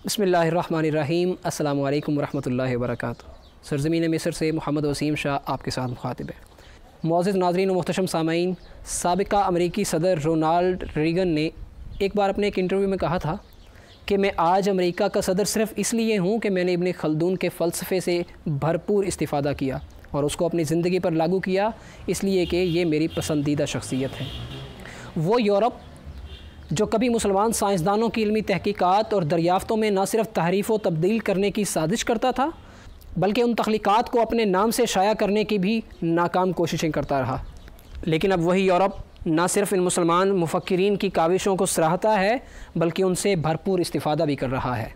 बिस्मिल्लाहिर्रहमानिर्रहीम। अस्सलामु अलैकुम वरहमतुल्लाहि वबरकातुहू। सरज़मीन मिस्र से मोहम्मद वसीम शाह आपके साथ मुखातिब है। मुअज़्ज़िज़ नाज़रीन व मुहतरम सामईन, साबिक़ा अमरीकी सदर रोनाल्ड रीगन ने एक बार अपने एक इंटरव्यू में कहा था कि मैं आज अमेरिका का सदर सिर्फ़ इसलिए हूँ कि मैंने इब्न खल्दून के फ़लसफ़े से भरपूर इस्तिफ़ादा किया और उसको अपनी ज़िंदगी पर लागू किया, इसलिए कि ये मेरी पसंदीदा शख्सियत है। वो यूरोप जो कभी मुसलमान साइंसदानों की इल्मी तहकीकात और दरियाफ़्तों में न सिर्फ तहरीफ़ व तब्दील करने की साजिश करता था, बल्कि उन तख्लीक़ात को अपने नाम से शाया करने की भी नाकाम कोशिशें करता रहा। लेकिन अब वही यूरोप न सिर्फ इन मुसलमान मुफ़क्किरीन की काविशों को सराहता है, बल्कि उनसे भरपूर इस्तिफ़ादा भी कर रहा है।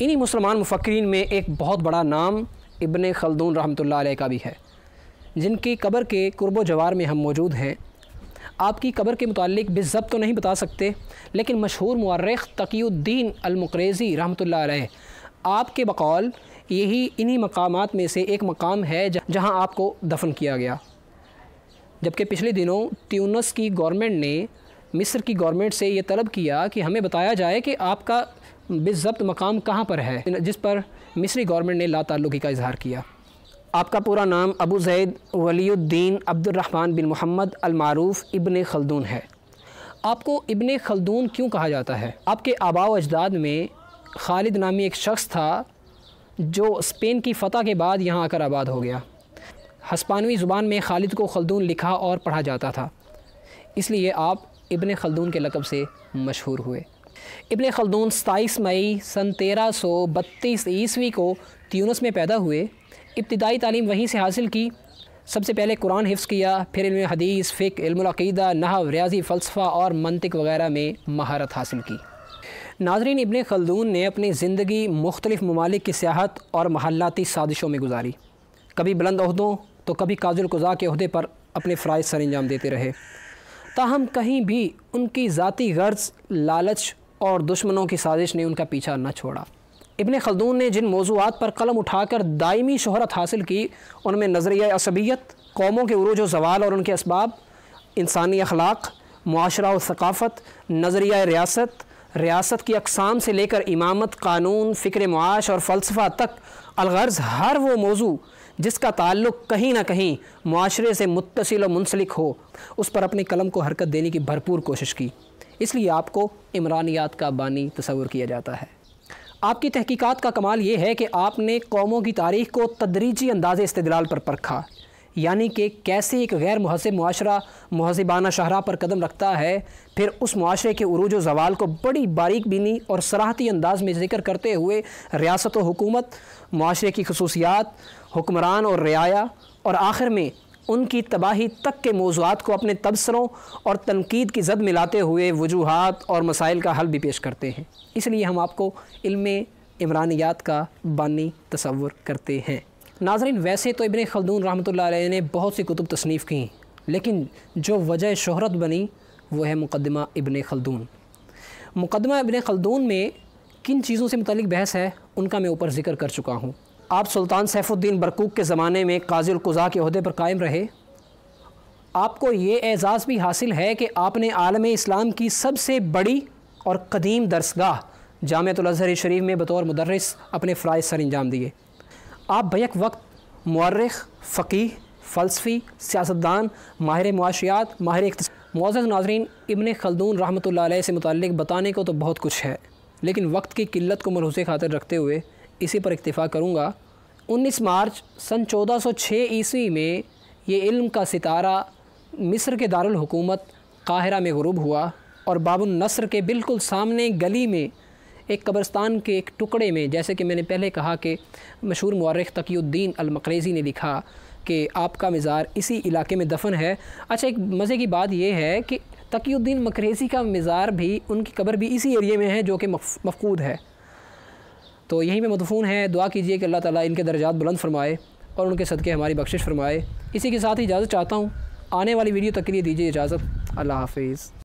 इन्हीं मुसलमान मुफ़क्किरीन में एक बहुत बड़ा नाम इब्न खल्दून रहमतुल्लाह अलैह का भी है, जिनकी कब्र के कुर्बो जवार में हम मौजूद हैं। आपकी कब्र के मुताल्लिक बिज़ब्त तो नहीं बता सकते, लेकिन मशहूर मुअर्रिख़ तक़ीउद्दीन अल-मुक़रेज़ी रहमतुल्लाह अलैह आपके बक़ौल यही इन्हीं मकामात में से एक मकाम है जहाँ आपको दफन किया गया। जबकि पिछले दिनों ट्यूनिस की गवर्नमेंट ने मिस्र की गवर्नमेंट से ये तलब किया कि हमें बताया जाए कि आपका बिज़ब्त मकाम कहाँ पर है, जिस पर मिस्री गवर्नमेंट ने लाताल्लुक़ी का इज़हार किया। आपका पूरा नाम अबू ज़ैद वलीउद्दीन अब्दुर्रहमान बिन मोहम्मद अल-मारूफ़ इब्न खल्दून है। आपको इब्न खल्दून क्यों कहा जाता है? आपके आबा व अजदाद में खालिद नामी एक शख्स था जो स्पेन की फ़तह के बाद यहाँ आकर आबाद हो गया। हस्पानवी ज़ुबान में खालिद को खल्दून लिखा और पढ़ा जाता था, इसलिए आप इब्न खल्दून के लक़ब से मशहूर हुए। इब्न खल्दून 27 मई सन 1332 ईस्वी को ट्यूनिस में पैदा हुए। इब्तिदाई तालीम वहीं से हासिल की। सबसे पहले कुरान हिफ्ज़ किया, फिर इल्म हदीस, फ़िक़्ह, इल्मुल अक़ीदा, नहव, रियाज़ी, फ़लसफ़ा और मंतिक़ वग़ैरह में महारत हासिल की। नाज़रीन, इब्न खल्दून ने अपनी ज़िंदगी मुख्तलिफ़ ममालिक की सियाहत और महल्लाती साजिशों में गुजारी। कभी बुलंद ओहदों तो कभी काज़ुल क़ुज़ा के ओहदे पर अपने फ़राइज़ सर अंजाम देते रहे। ताहम कहीं भी उनकी ज़ाती गर्ज़, लालच और दुश्मनों की साजिश ने उनका पीछा न छोड़ा। इब्न खल्दून ने जिन मौज़ूआत पर कलम उठाकर दायमी शोहरत हासिल की, उनमें नज़रिया असबियत, कौमों के उरूज व ज़वाल और उनके असबाब, इंसानी अखलाक, मुआशरा व सक़ाफ़त, नज़रिया रियासत, रियासत की अक़साम से लेकर इमामत, क़ानून, फ़िक्र मुआश और फ़लसफ़ा तक, अलग़र्ज़ हर वो मौजू जिसका ताल्लुक़ कहीं ना कहीं मुआशरे से मुत्तसिल व मुंसलिक हो, उस पर अपनी कलम को हरकत देने की भरपूर कोशिश की। इसलिए आपको इमरानियात का बानी तस्वुर किया जाता है। आपकी तहकीकात का कमाल ये है कि आपने कौमों की तारीख़ को तदरीजी अंदाज़े इस्तिदलाल पर परखा, यानी कि कैसे एक गैर मुहज़्ज़िब मुआशरा मुहज़्ज़िबाना शाहराह पर कदम रखता है, फिर उस मुआशरे के उरूज व ज़वाल को बड़ी बारीक बीनी और सराहती अंदाज़ में ज़िक्र करते हुए रियासत व हुकूमत, मुआशरे की ख़ुसूसियात, हुक्मरान और रियाया और आखिर में उनकी तबाही तक के मौज़ूआत को अपने तबसरों और तनकीद की ज़द मिलाते हुए वजूहात और मसाइल का हल भी पेश करते हैं। इसलिए हम आपको इल्मे इमरानियात का बानी तस्वुर करते हैं। नाज़रीन, वैसे तो इब्न खल्दून रहमतुल्लाह अलैह ने बहुत सी कुतुब तसनीफ़ की, लेकिन जो वजह शोहरत बनी वो है मुक़द्दिमा इब्न खल्दून। मुक़द्दिमा इब्न खल्दून में किन चीज़ों से मुतल्लिक़ बहस है, उनका मैं ऊपर ज़िक्र कर चुका हूँ। आप सुल्तान सैफुद्दीन बरक़ूक़ के ज़माने में काज़ी क़ुज़ा के ओहदे पर कायम रहे। आपको ये एज़ाज़ भी हासिल है कि आपने आलम इस्लाम की सबसे बड़ी और क़दीम दरसगाह जामिअतुल अज़हर शरीफ में बतौर मुदर्रिस अपने फ़राइज़ सर अंजाम दिए। आप बैक वक्त मुअर्रिख़, फ़क़ीह, फ़लसफ़ी, सियासतदान, माहिर मुआशियात, माहिर इक़्तिसाद। मुअज़्ज़ज़ नाज़रीन, इब्न खल्दून रहमतुल्लाह अलैह से मुतल्लिक़ बताने को तो बहुत कुछ है, लेकिन वक्त की किल्लत को मलहूज़े खातिर रखते हुए इसी पर इक्तिफ़ा करूँगा। 19 मार्च सन 1406 ईस्वी में ये इल्म का सितारा मिस्र के दारुल हुकूमत काहिरा में ग़ुरूब हुआ और बाबुन नस्र के बिल्कुल सामने गली में एक कब्रिस्तान के एक टुकड़े में, जैसे कि मैंने पहले कहा कि मशहूर मुअर्रिख़ तक़ीउद्दीन अल-मुक़रेज़ी ने लिखा कि आपका मज़ार इसी इलाके में दफन है। अच्छा, एक मज़े की बात यह है कि तक़ीउद्दीन मुक़रेज़ी का मज़ार भी, उनकी कब्र भी इसी एरिए में है जो कि मफ़क़ूद है, तो यहीं में मदफून है। दुआ कीजिए कि अल्लाह ताला इनके दर्जात बुलंद फरमाए और उनके सदक़े हमारी बख्शिश फरमाए। इसी के साथ ही इजाज़त चाहता हूँ। आने वाली वीडियो तक के लिए दीजिए इजाज़त। अल्लाह हाफ़िज़।